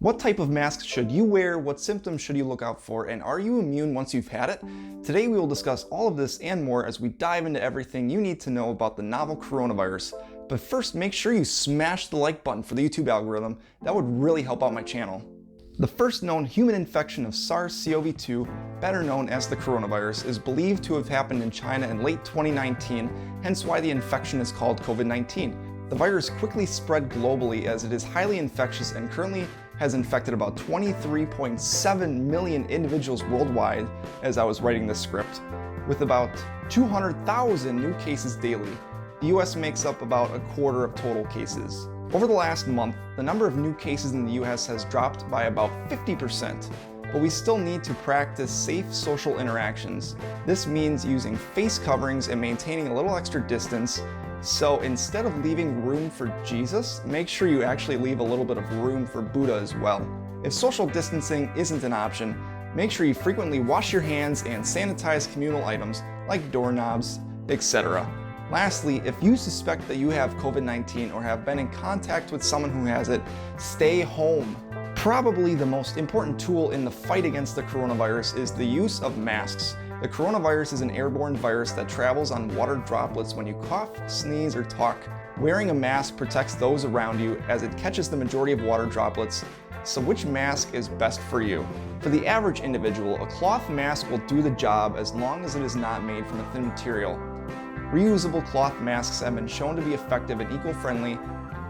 What type of mask should you wear? What symptoms should you look out for? And are you immune once you've had it? Today we will discuss all of this and more as we dive into everything you need to know about the novel coronavirus. But first, make sure you smash the like button for the YouTube algorithm. That would really help out my channel. The first known human infection of SARS-CoV-2, better known as the coronavirus, is believed to have happened in China in late 2019, hence why the infection is called COVID-19. The virus quickly spread globally as it is highly infectious and currently has infected about 23.7 million individuals worldwide as I was writing this script, with about 200,000 new cases daily. The US makes up about a quarter of total cases. Over the last month, the number of new cases in the US has dropped by about 50%, but we still need to practice safe social interactions. This means using face coverings and maintaining a little extra distance. So instead of leaving room for Jesus, make sure you actually leave a little bit of room for Buddha as well. If social distancing isn't an option, make sure you frequently wash your hands and sanitize communal items like doorknobs, etc. Lastly, if you suspect that you have COVID-19 or have been in contact with someone who has it, stay home. Probably the most important tool in the fight against the coronavirus is the use of masks. The coronavirus is an airborne virus that travels on water droplets when you cough, sneeze, or talk. Wearing a mask protects those around you as it catches the majority of water droplets. So which mask is best for you? For the average individual, a cloth mask will do the job as long as it is not made from a thin material. Reusable cloth masks have been shown to be effective and eco-friendly,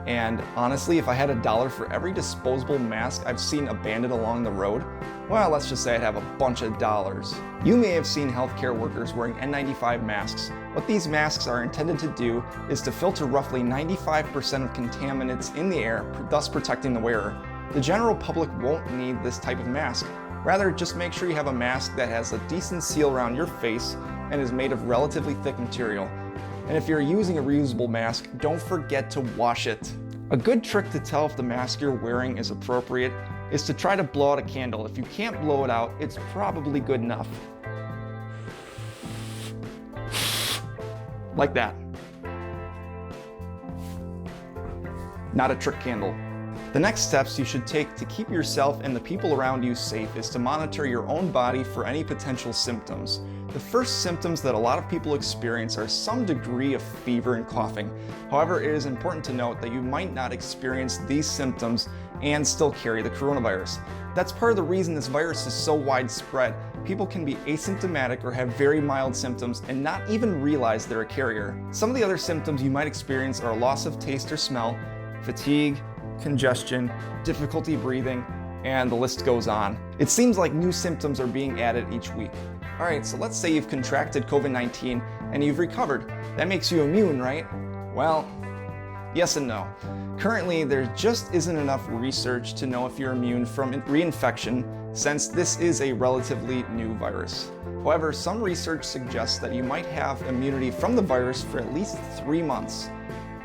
and honestly, if I had $1 for every disposable mask I've seen abandoned along the road, well, let's just say I'd have a bunch of dollars. You may have seen healthcare workers wearing N95 masks. What these masks are intended to do is to filter roughly 95% of contaminants in the air, thus protecting the wearer. The general public won't need this type of mask. Rather, just make sure you have a mask that has a decent seal around your face and is made of relatively thick material. And if you're using a reusable mask, don't forget to wash it. A good trick to tell if the mask you're wearing is appropriate is to try to blow out a candle. If you can't blow it out, it's probably good enough. Like that. Not a trick candle. The next steps you should take to keep yourself and the people around you safe is to monitor your own body for any potential symptoms. The first symptoms that a lot of people experience are some degree of fever and coughing. However, it is important to note that you might not experience these symptoms and still carry the coronavirus. That's part of the reason this virus is so widespread. People can be asymptomatic or have very mild symptoms and not even realize they're a carrier. Some of the other symptoms you might experience are loss of taste or smell, fatigue, congestion, difficulty breathing, and the list goes on. It seems like new symptoms are being added each week. Alright, so let's say you've contracted COVID-19 and you've recovered. That makes you immune, right? Well, yes and no. Currently, there just isn't enough research to know if you're immune from reinfection, since this is a relatively new virus. However, some research suggests that you might have immunity from the virus for at least 3 months.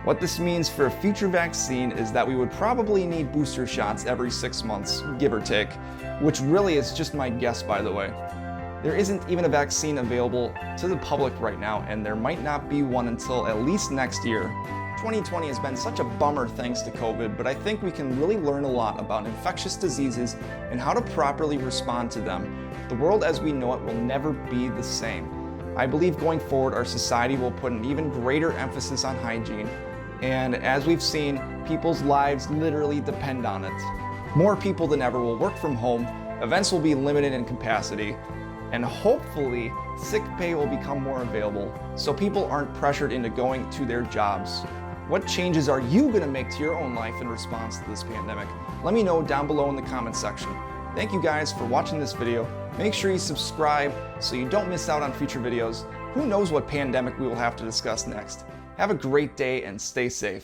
What this means for a future vaccine is that we would probably need booster shots every 6 months, give or take, which really is just my guess, by the way. There isn't even a vaccine available to the public right now, and there might not be one until at least next year. 2020 has been such a bummer thanks to COVID, but I think we can really learn a lot about infectious diseases and how to properly respond to them. The world as we know it will never be the same. I believe going forward, our society will put an even greater emphasis on hygiene, and as we've seen, people's lives literally depend on it. More people than ever will work from home, events will be limited in capacity, and hopefully, sick pay will become more available, so people aren't pressured into going to their jobs. What changes are you going to make to your own life in response to this pandemic? Let me know down below in the comments section. Thank you guys for watching this video. Make sure you subscribe so you don't miss out on future videos. Who knows what pandemic we will have to discuss next. Have a great day and stay safe.